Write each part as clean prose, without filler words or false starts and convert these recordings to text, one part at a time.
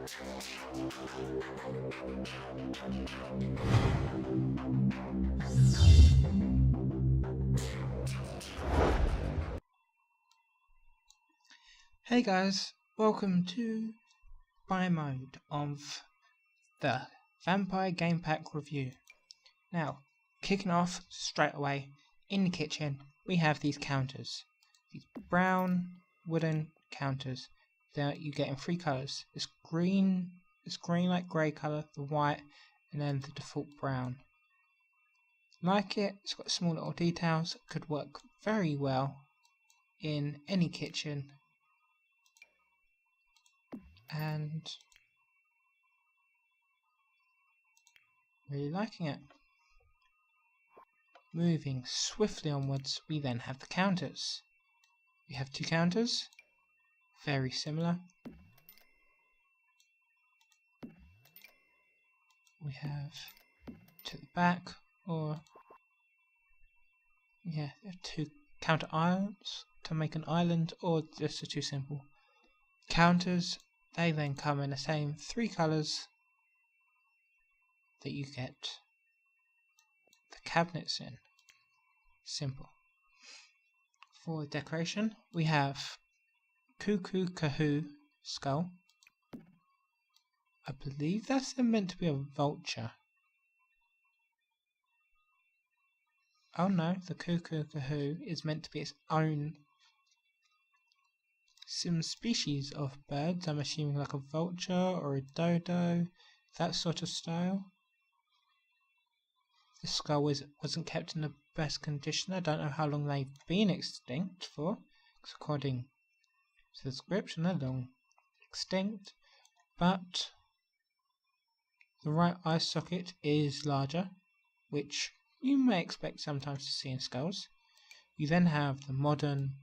Hey guys, welcome to Buy Mode of the Vampire Game Pack review. Now, kicking off straight away, in the kitchen we have these counters. These brown wooden counters that you get in three colours. This green like grey colour, the white, and then the default brown. Like it, it's got small little details, could work very well in any kitchen. And really liking it. Moving swiftly onwards, we then have the counters. We have two counters, very similar. We have to the back, or two counter islands to make an island, or just the two simple counters. They then come in the same three colours that you get the cabinets in. Simple. For decoration, we have Cuckoo Kahoo skull. I believe that's meant to be a vulture. Oh no, the Cuckoo Kahoo is meant to be its own some species of birds. I'm assuming like a vulture or a dodo, that sort of style. The skull wasn't kept in the best condition. I don't know how long they've been extinct for, because according to the description they're long extinct, but the right eye socket is larger, which you may expect sometimes to see in skulls. You then have the modern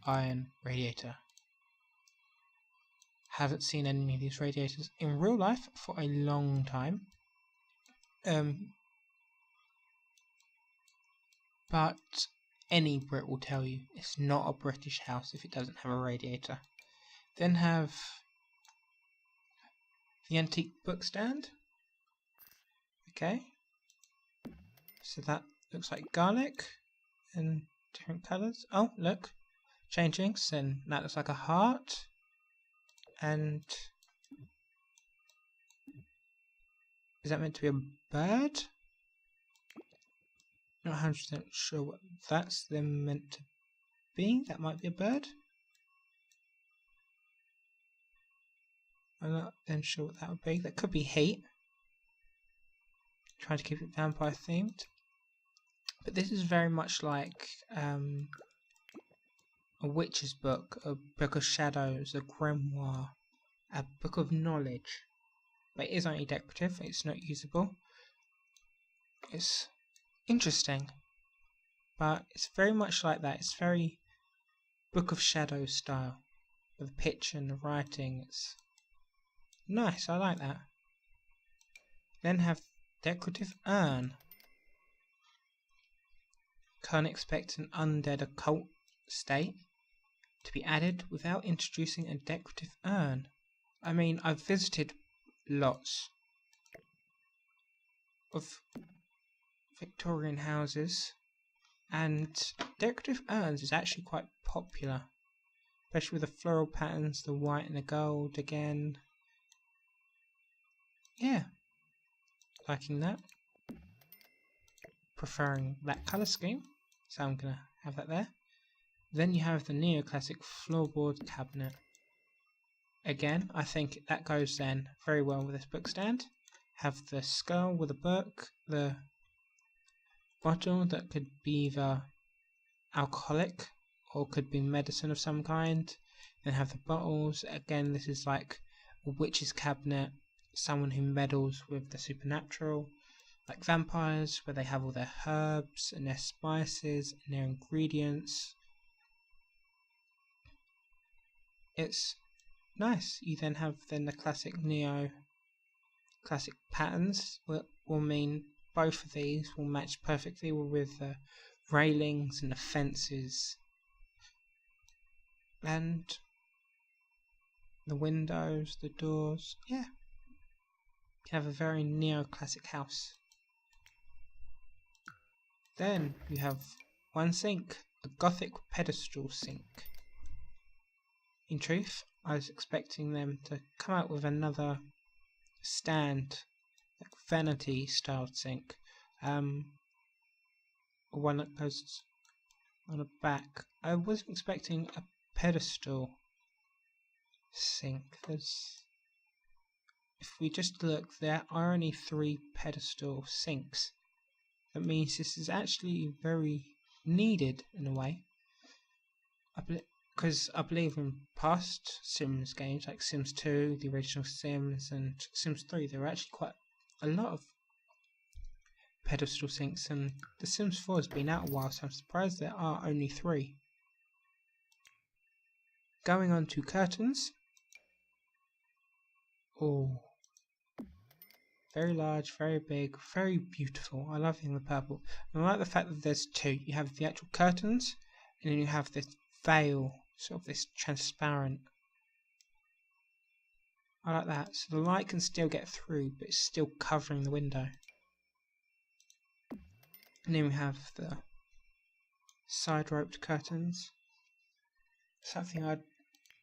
iron radiator. Haven't seen any of these radiators in real life for a long time. But any Brit will tell you it's not a British house if it doesn't have a radiator. Then have the antique book stand. Okay. So that looks like garlic in different colours. Oh, look. Changing. So then that looks like a heart. And is that meant to be a bird? Not 100% sure what that's then meant to be. That might be a bird. I'm not then sure what that would be. That could be heat. Trying to keep it vampire themed. But this is very much like a witch's book, a book of shadows, a grimoire, a book of knowledge. But it is only decorative, it's not usable. It's interesting, but it's very much like that. It's very Book of Shadows style, with the picture and the writing. It's nice, I like that. Then have decorative urn. Can't expect an undead occult state to be added without introducing a decorative urn. I mean, I've visited lots of Victorian houses, and decorative urns is actually quite popular, especially with the floral patterns, the white and the gold again. Yeah, liking that. Preferring that colour scheme, so I'm gonna have that there. Then you have the neoclassic floorboard cabinet. Again, I think that goes then very well with this book stand. Have the skull with a book, the bottle that could be either alcoholic or could be medicine of some kind. Then have the bottles. Again, this is like a witch's cabinet, someone who meddles with the supernatural, like vampires, where they have all their herbs and their spices and their ingredients. It's nice. You then have the classic classic patterns will mean both of these will match perfectly with the railings and the fences. And the windows, the doors. Yeah, you have a very neoclassic house. Then you have one sink, a Gothic pedestal sink. In truth, I was expecting them to come out with another stand, like vanity styled sink. One that goes on the back. I wasn't expecting a pedestal sink. If we just look, there are only 3 pedestal sinks. That means this is actually very needed in a way. Because I believe in past Sims games like Sims 2, the original Sims, and Sims 3, there were actually quite a lot of pedestal sinks, and the Sims 4 has been out a while, so I'm surprised there are only 3. Going on to curtains. Oh, very large, very big, very beautiful. I love the purple. And I like the fact that there's 2. You have the actual curtains, and then you have this veil, sort of this transparent. I like that. So the light can still get through, but it's still covering the window. And then we have the side roped curtains. Something I'd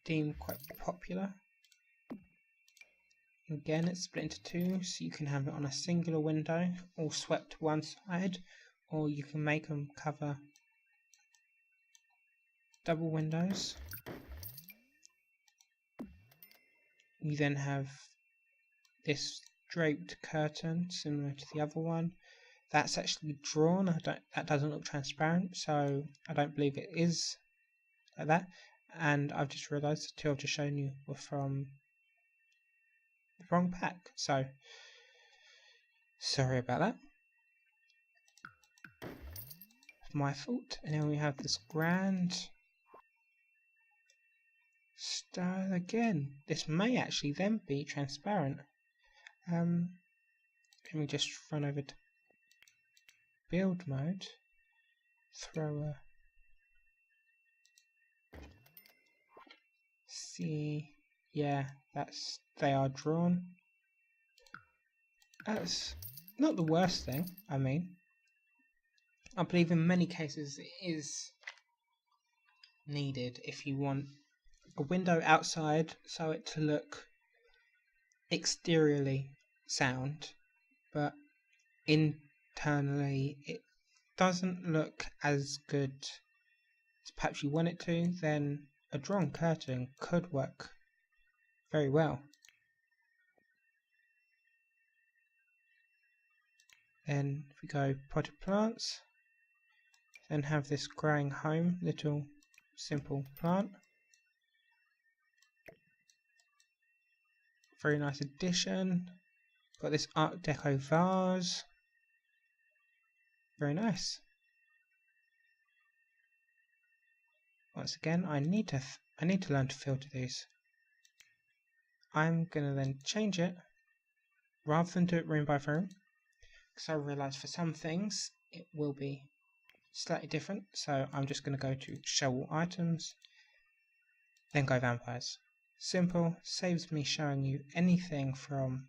deem quite popular. Again, it's split into 2, so you can have it on a singular window, all swept to one side, or you can make them cover double windows. You then have this draped curtain, similar to the other one. That's actually drawn. That doesn't look transparent, so I don't believe it is like that. And I've just realised the 2 I've just shown you were from the wrong pack, so sorry about that. It's my fault. And then we have this grand style again. This may actually then be transparent. Let me just run over to build mode, throw a see, yeah, they are drawn. That's not the worst thing. I mean, I believe in many cases it is needed if you want a window outside so it to look exteriorly sound, but internally it doesn't look as good as perhaps you want it to. Then a drawn curtain could work very well. Then if we go potted plants, then have this growing home little simple plant. Very nice addition. Got this Art Deco vase. Very nice. Once again, I need to learn to filter these. I'm gonna then change it rather than do it room by room, because I realise for some things it will be slightly different. So I'm just gonna go to show all items, then go vampires. Simple, saves me showing you anything from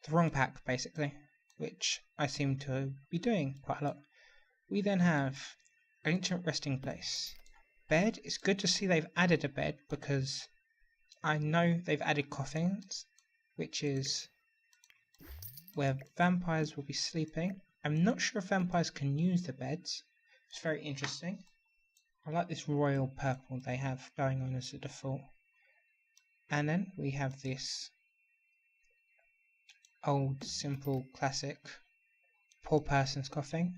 the wrong pack basically, which I seem to be doing quite a lot. We then have ancient resting place. Bed. It's good to see they've added a bed, because I know they've added coffins, which is where vampires will be sleeping. I'm not sure if vampires can use the beds. It's very interesting. I like this royal purple they have going on as a default. And then we have this old, simple, classic poor person's coffin,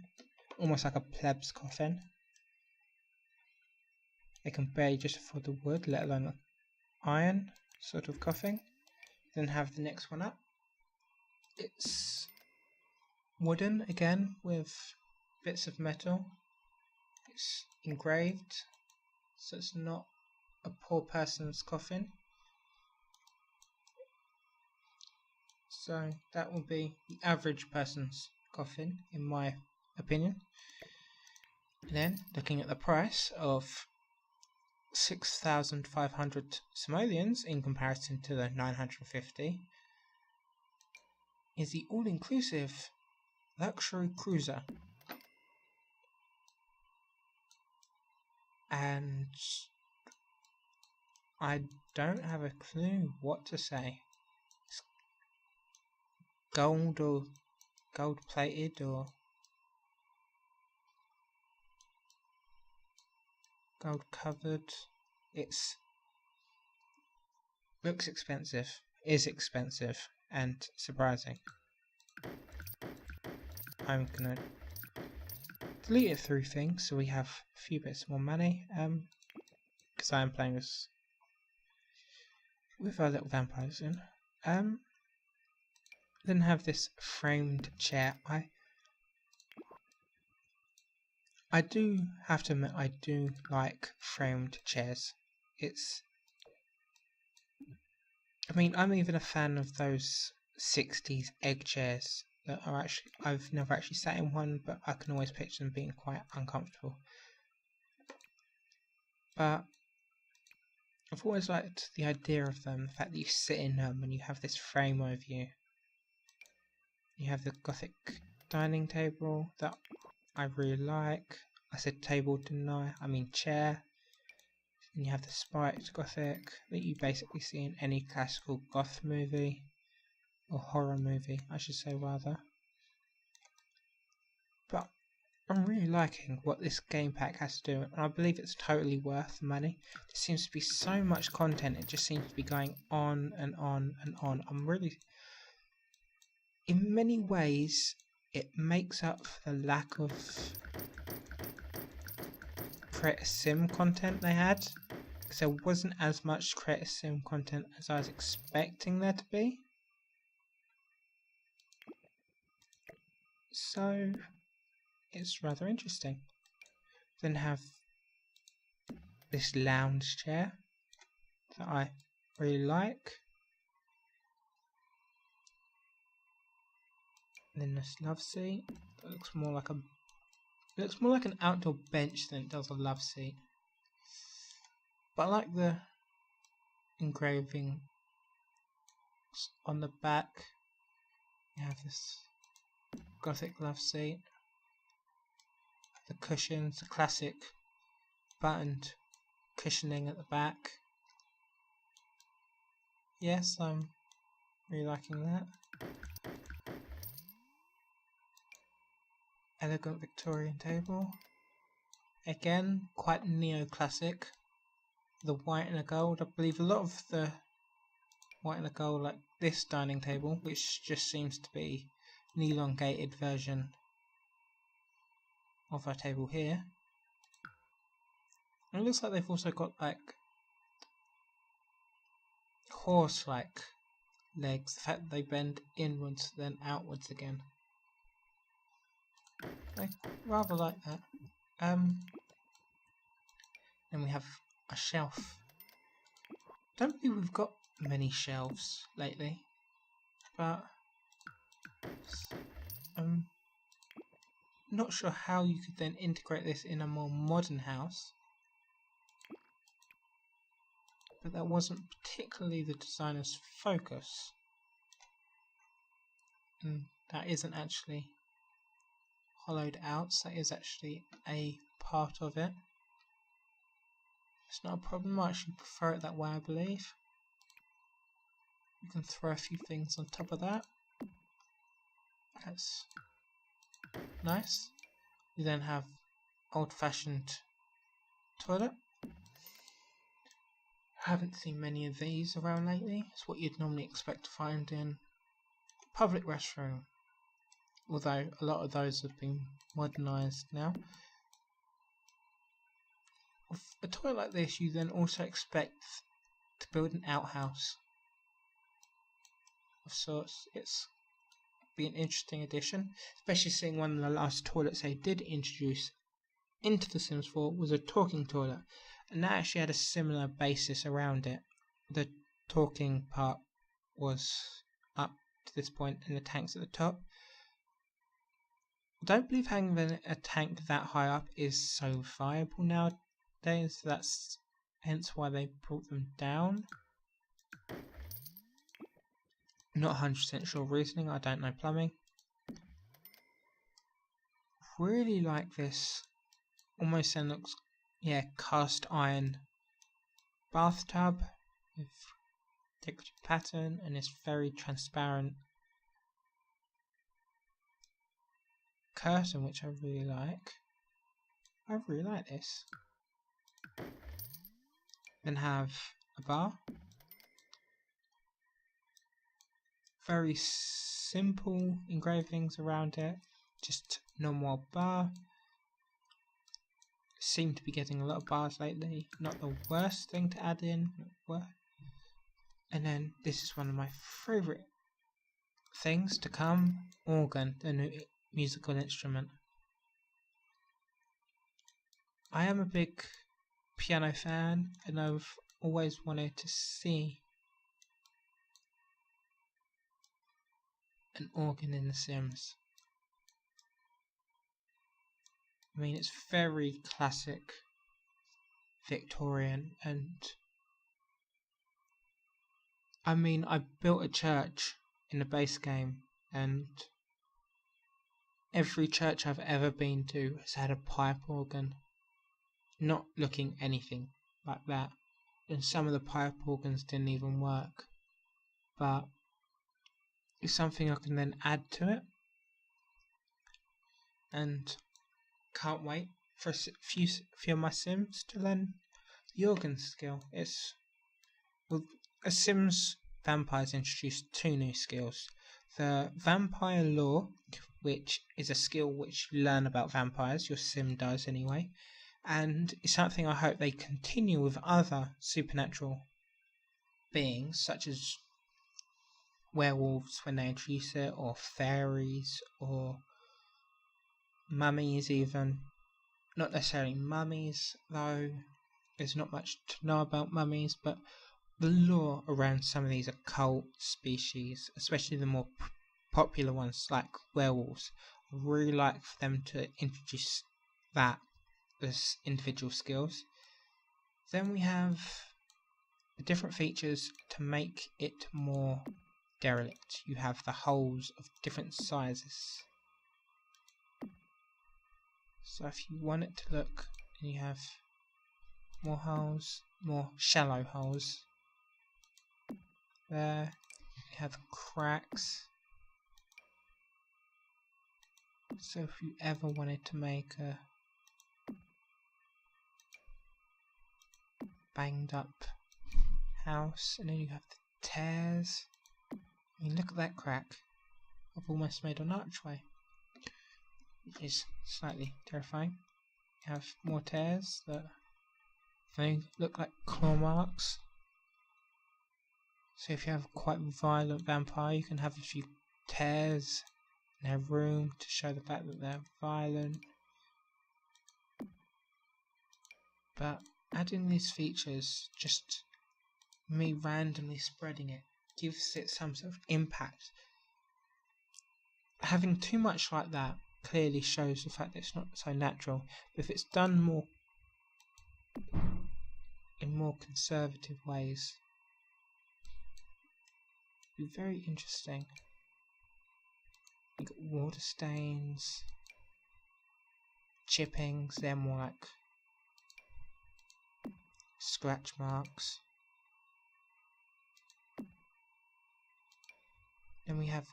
almost like a pleb's coffin. They can barely just afford the wood, let alone the iron sort of coffin. Then have the next one up. It's wooden again with bits of metal. It's engraved, so it's not a poor person's coffin. So that will be the average person's coffin, in my opinion. And then looking at the price of 6,500 simoleons in comparison to the 950 is the all-inclusive luxury cruiser. And I don't have a clue what to say. It's gold or gold plated or gold covered. It's looks expensive, is expensive, and surprising. I'm gonna delete it through things so we have a few bits more money. Because I am playing this with our little vampires in. Then have this framed chair. I do have to admit I do like framed chairs. I'm even a fan of those 60s egg chairs that are actually, I've never actually sat in one, but I can always picture them being quite uncomfortable. But I've always liked the idea of them, the fact that you sit in them and you have this frame over you. You have the Gothic dining table that I really like. I said table, didn't I? I mean chair. And you have the spiked Gothic that you basically see in any classical goth movie. Or horror movie, I should say rather. But I'm really liking what this game pack has to do, and I believe it's totally worth the money. There seems to be so much content, it just seems to be going on and on and on. In many ways, it makes up for the lack of Create a Sim content they had, because there wasn't as much Create a Sim content as I was expecting there to be. So it's rather interesting. Then have this lounge chair that I really like. And then this love seat that looks more like an outdoor bench than it does a love seat. But I like the engraving on the back. You have this Gothic love seat. The cushions, the classic buttoned cushioning at the back. Yes, I'm really liking that. Elegant Victorian table. Again, quite neoclassic. The white and the gold. I believe a lot of the white and the gold, like this dining table, which just seems to be an elongated version of our table here. And it looks like they've also got like horse-like legs. The fact that they bend inwards then outwards again. I rather like that. Then we have a shelf. Don't believe we've got many shelves lately, but I'm not sure how you could then integrate this in a more modern house. But that wasn't particularly the designer's focus. And that isn't actually hollowed out, so that is actually a part of it. It's not a problem, I actually prefer it that way, I believe. You can throw a few things on top of that. That's nice. You then have old-fashioned toilet. I haven't seen many of these around lately. It's what you'd normally expect to find in a public restroom. Although a lot of those have been modernised now. With a toilet like this, you then also expect to build an outhouse of sorts. It's be an interesting addition, especially seeing one of the last toilets they did introduce into The Sims 4 was a talking toilet, and that actually had a similar basis around it. The talking part was up to this point and the tank's at the top. I don't believe having a tank that high up is so viable nowadays. That's hence why they brought them down. Not 100% sure reasoning, I don't know plumbing. Really like this, almost then looks, yeah, cast iron bathtub with decorative pattern and this very transparent curtain, which I really like. I really like this. Then have a bar. Very simple engravings around it, just normal bar. Seem to be getting a lot of bars lately, not the worst thing to add in. And then this is one of my favourite things to come, organ, the new musical instrument. I am a big piano fan and I've always wanted to see an organ in The Sims. I mean, it's very classic Victorian, and I mean, I built a church in the base game, and every church I've ever been to has had a pipe organ, not looking anything like that, and some of the pipe organs didn't even work, but it's something I can then add to it, and can't wait for a few of my Sims to learn the organ skill. It's, well, a Sims Vampires introduced 2 new skills. The Vampire Lore, which is a skill which you learn about vampires, your Sim does anyway, and it's something I hope they continue with other supernatural beings, such as werewolves when they introduce it, or fairies, or mummies even. Not necessarily mummies, though there's not much to know about mummies, but the lore around some of these occult species, especially the more popular ones like werewolves, I really like for them to introduce that as individual skills. Then we have the different features to make it more derelict. You have the holes of different sizes. So if you want it to look, and you have more holes, more shallow holes. There, you have cracks. So if you ever wanted to make a banged up house, and then you have the tears. I mean, look at that crack. I've almost made an archway, which is slightly terrifying. You have more tears that they look like claw marks. So if you have a quite violent vampire, you can have a few tears in their room to show the fact that they're violent. But adding these features, just me randomly spreading it, gives it some sort of impact. Having too much like that clearly shows the fact that it's not so natural. But if it's done more in more conservative ways, it'd be very interesting. You got water stains, chippings, they're more like scratch marks. Then we have,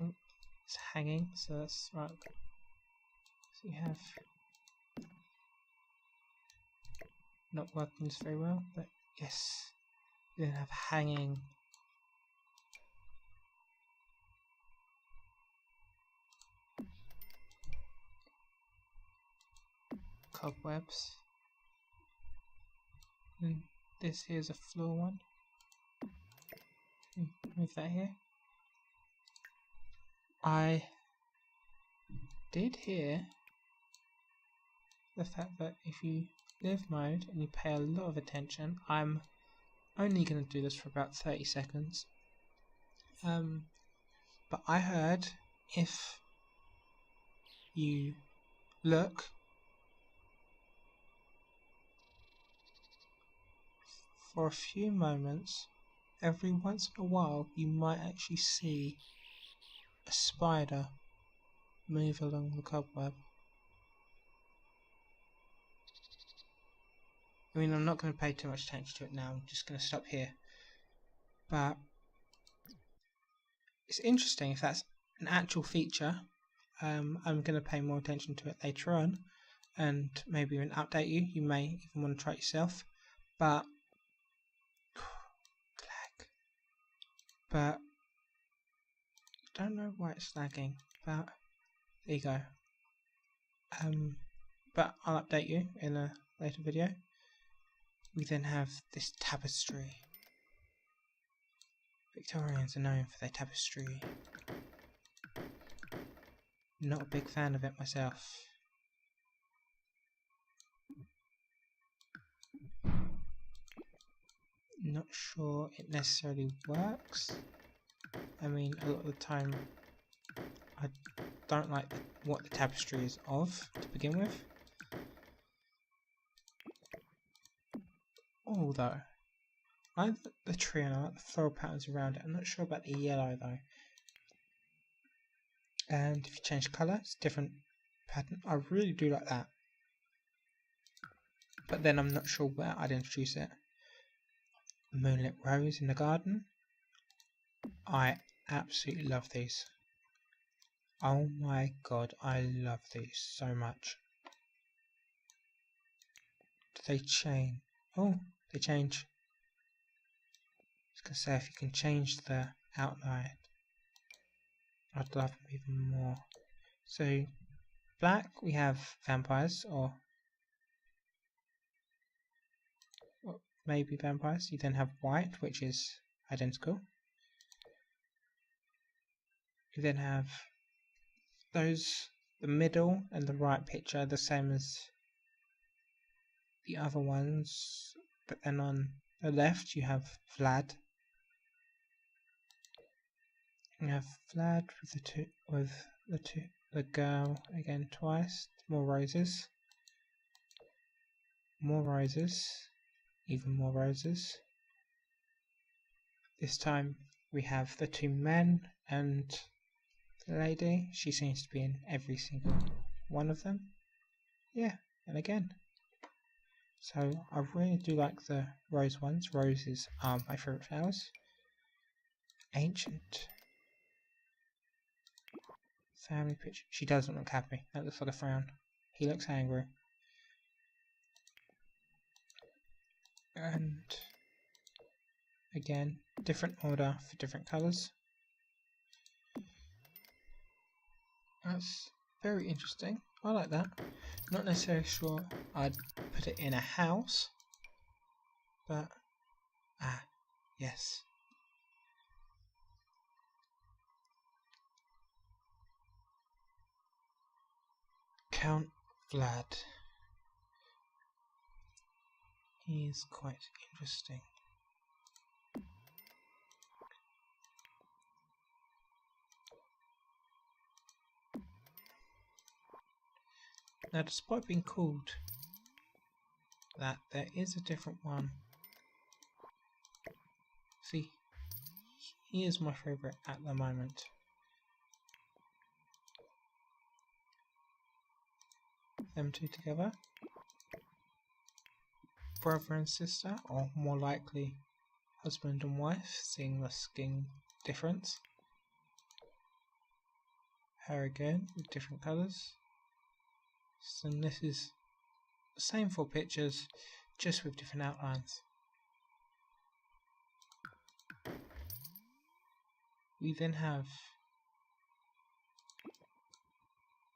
oh, it's hanging, so that's right. So you have, not working this very well, but yes, you then have hanging cobwebs. And this here's a floor one. Move that here. I did hear the fact that if you live mode and you pay a lot of attention, I'm only going to do this for about 30 seconds. But I heard if you look for a few moments, every once in a while, you might actually see a spider move along the cobweb. I mean, I'm not going to pay too much attention to it now, I'm just going to stop here. But it's interesting if that's an actual feature. I'm going to pay more attention to it later on and maybe even update you. You may even want to try it yourself. But I don't know why it's lagging, but there you go. But I'll update you in a later video. We then have this tapestry. Victorians are known for their tapestry. Not a big fan of it myself. Not sure it necessarily works. I mean, a lot of the time I don't like what the tapestry is of to begin with. Although, I like the tree and I like the floral patterns around it. I'm not sure about the yellow though. And if you change colour, it's a different pattern. I really do like that. But then I'm not sure where I'd introduce it. Moonlit rose in the garden. I absolutely love these. Oh my god, I love these so much. Do they change? Oh, they change. I was going to say, if you can change the outline, I'd love them even more. So, black, we have vampires, or well, maybe vampires. You then have white, which is identical. You then have those, the middle and the right picture, the same as the other ones, but then on the left you have Vlad. You have Vlad with the girl again twice. More roses, even more roses. This time we have the two men and the lady. She seems to be in every single one of them. Yeah, and again. So I really do like the rose ones. Roses are my favourite flowers. Ancient. Family picture. She doesn't look happy. That looks like a frown. He looks angry. And again, different order for different colours. That's very interesting. I like that. Not necessarily sure I'd put it in a house, but yes. Count Vlad. He is quite interesting. Now, despite being called that, there is a different one. See, he is my favourite at the moment. Them two together. Brother and sister, or more likely husband and wife, seeing the skin difference. Her again, with different colours. So this is the same 4 pictures, just with different outlines. We then have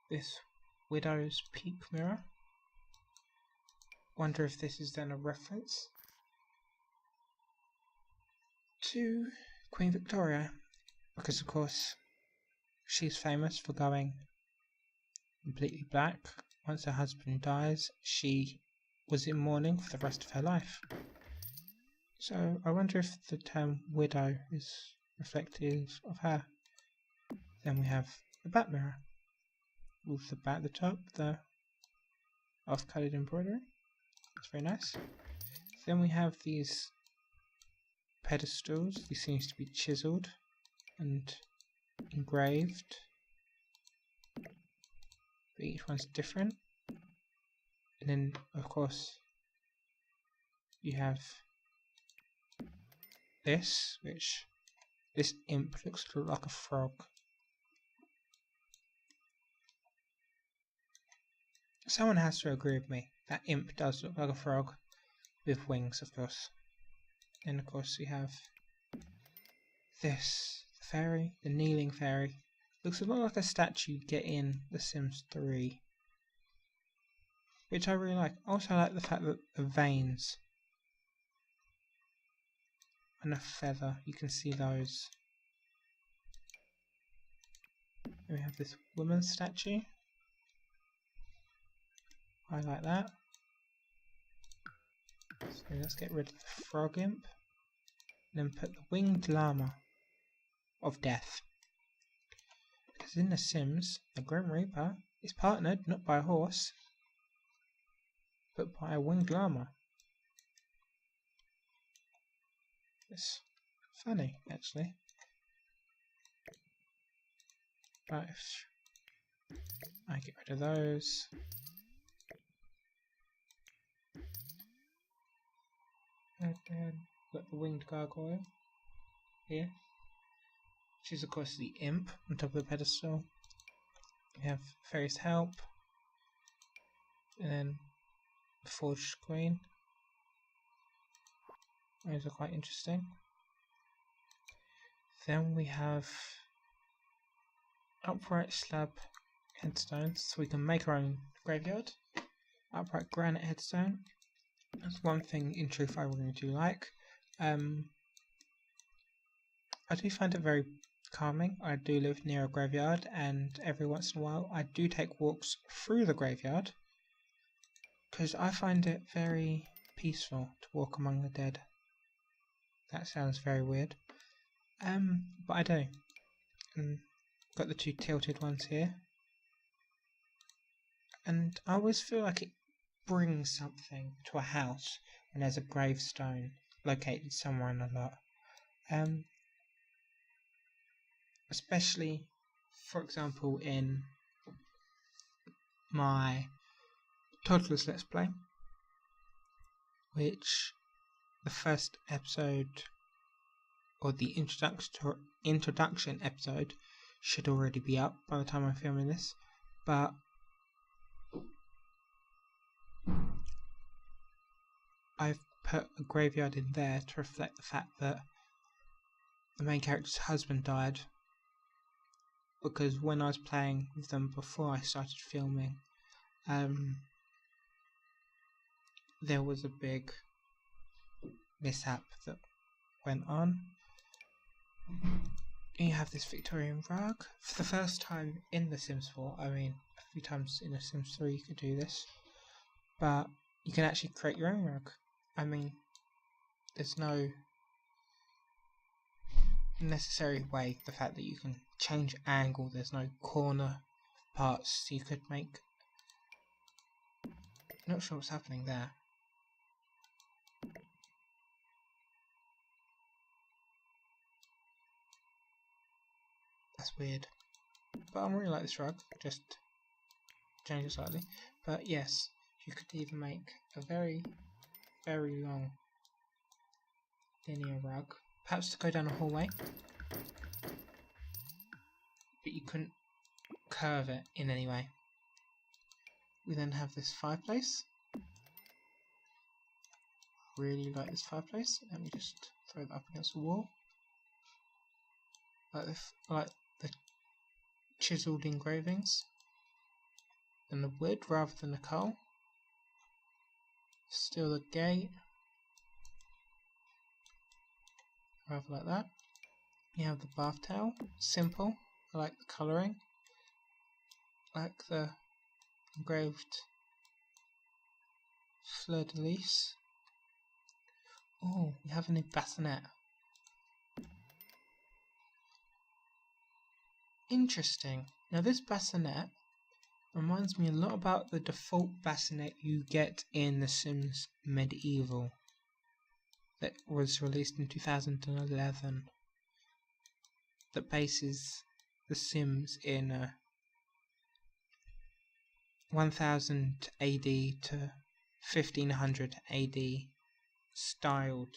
this widow's peak mirror. Wonder if this is then a reference to Queen Victoria, because of course she's famous for going completely black. Once her husband dies, she was in mourning for the rest of her life. So I wonder if the term widow is reflective of her. Then we have the bat mirror with the bat at the top, the off-coloured embroidery. That's very nice. Then we have these pedestals. These seems to be chiseled and engraved, but each one's different. And then, of course, you have this, which this imp looks like a frog. Someone has to agree with me. That imp does look like a frog with wings, of course. And of course, we have this fairy, the kneeling fairy. Looks a lot like a statue you get in The Sims 3, which I really like. Also, I like the fact that the veins and a feather, you can see those. And we have this woman statue. I like that. So let's get rid of the frog imp, and then put the winged llama of death. Because in The Sims, the Grim Reaper is partnered not by a horse, but by a winged llama. It's funny, actually. But if I get rid of those, and then got the winged gargoyle here, which is of course the imp on top of the pedestal. We have Fairy's Help, and then the forged screen. Those are quite interesting. Then we have upright slab headstones, so we can make our own graveyard. Upright granite headstone. That's one thing in truth I really do like. I do find it very calming. I do live near a graveyard, and every once in a while I do take walks through the graveyard because I find it very peaceful to walk among the dead. That sounds very weird, but I do. Got the two tilted ones here, and I always feel like it brings something to a house when there's a gravestone located somewhere in the lot. Especially, for example, in my Toddlers Let's Play, which the first episode, or the introduction episode, should already be up by the time I'm filming this, but I've put a graveyard in there to reflect the fact that the main character's husband died, because when I was playing with them before I started filming, there was a big mishap that went on. And you have this Victorian rug. For the first time in The Sims 4, I mean, a few times in The Sims 3 you could do this, but you can actually create your own rug. I mean, there's no necessary way, the fact that you can change angle, there's no corner parts, you could make... Not sure what's happening there. That's weird. But I really like this rug, just change it slightly. But yes, you could even make a very, very long linear rug. Perhaps to go down a hallway. But you couldn't curve it in any way. We then have this fireplace. Really like this fireplace. Let me just throw that up against the wall. I like the chiseled engravings and the wood rather than the coal. Still the gate, rather like that. You have the bath towel, simple. I like the colouring. I like the engraved fleur de lis. Oh, we have a new bassinet. Interesting. Now this bassinet reminds me a lot about the default bassinet you get in The Sims Medieval. that was released in 2011 that bases The Sims in 1000 AD to 1500 AD styled.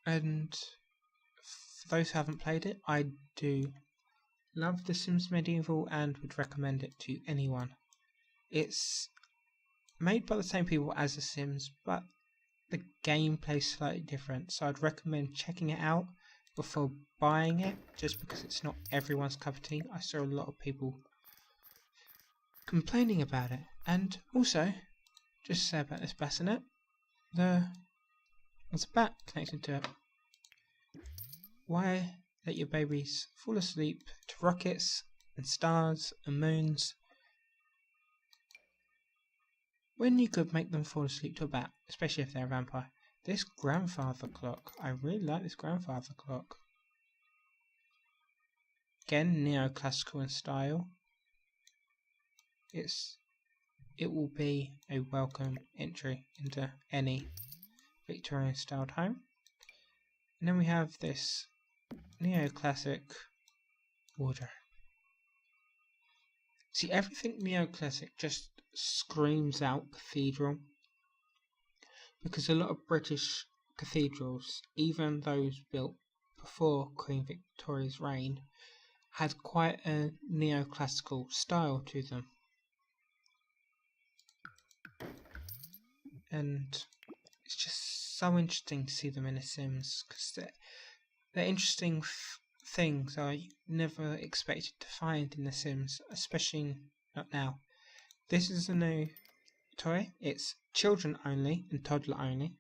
And for those who haven't played it, I do love The Sims Medieval and would recommend it to anyone. It's made by the same people as The Sims, but the gameplay is slightly different, so I'd recommend checking it out before buying it, just because it's not everyone's cup of tea. I saw a lot of people complaining about it. And also, just to say about this bassinet, there's a bat connected to it. Why let your babies fall asleep to rockets and stars and moons when you could make them fall asleep to a bat, especially if they're a vampire? This grandfather clock, I really like this grandfather clock. Again, neoclassical in style. It will be a welcome entry into any Victorian styled home. And then we have this neoclassic wardrobe. See, everything neoclassic just screams out cathedral, because a lot of British cathedrals, even those built before Queen Victoria's reign, had quite a neoclassical style to them. And it's just so interesting to see them in The Sims, because they're interesting things I never expected to find in The Sims, especially not now. This is a new toy. It's children only and toddler only.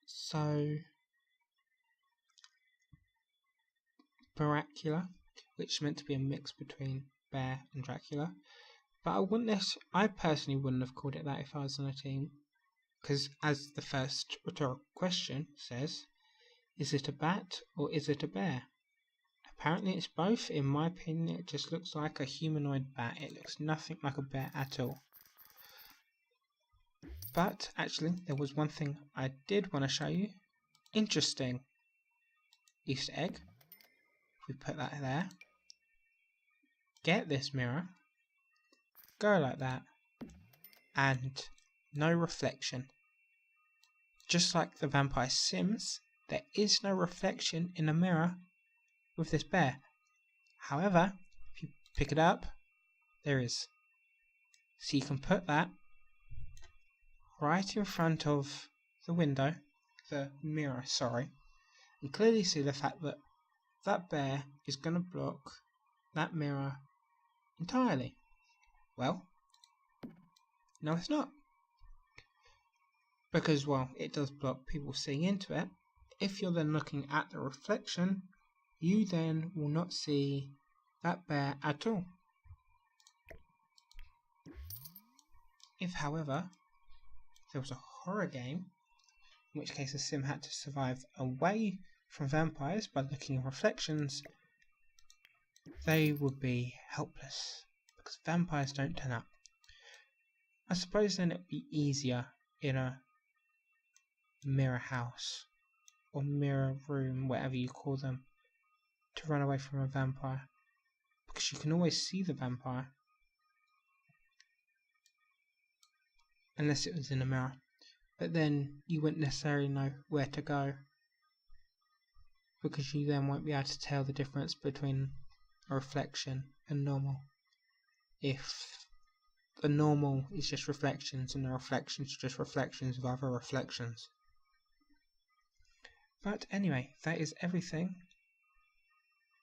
So Baracula, which is meant to be a mix between Bear and Dracula, but I personally wouldn't have called it that if I was on a team, because as the first rhetorical question says, is it a bat or is it a bear? Apparently it's both. In my opinion, it just looks like a humanoid bat. It looks nothing like a bear at all. But actually, there was one thing I did want to show you. Interesting Easter egg. If we put that there, get this mirror, go like that, and no reflection. Just like the Vampire Sims, there is no reflection in a mirror with this bear. However, if you pick it up, there is. So you can put that right in front of the window, the mirror, sorry, and clearly see the fact that that bear is going to block that mirror entirely. Well, no it's not. Because, well, it does block people seeing into it. If you're then looking at the reflection, you then will not see that bear at all. If, however, there was a horror game, in which case a sim had to survive away from vampires by looking at reflections, they would be helpless, because vampires don't turn up. I suppose then it would be easier in a mirror house or mirror room, whatever you call them, to run away from a vampire, because you can always see the vampire unless it was in a mirror, but then you wouldn't necessarily know where to go, because you then won't be able to tell the difference between a reflection and normal, if the normal is just reflections and the reflections are just reflections of other reflections. But anyway, that is everything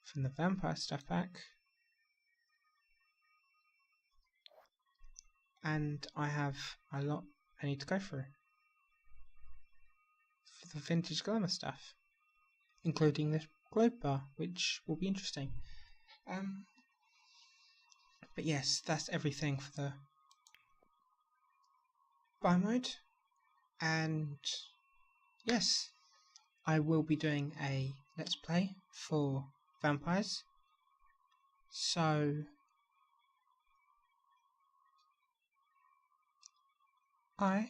from the Vampire Stuff Pack. And I have a lot I need to go through for the Vintage Glamour stuff, including this globe bar, which will be interesting. But yes, that's everything for the buy mode. And yes, I will be doing a Let's Play for Vampires. So I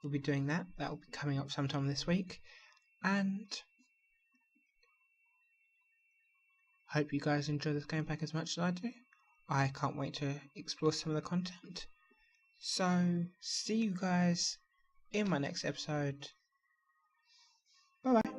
will be doing that. That will be coming up sometime this week. And hope you guys enjoy this game pack as much as I do. I can't wait to explore some of the content. So, see you guys in my next episode. Bye bye.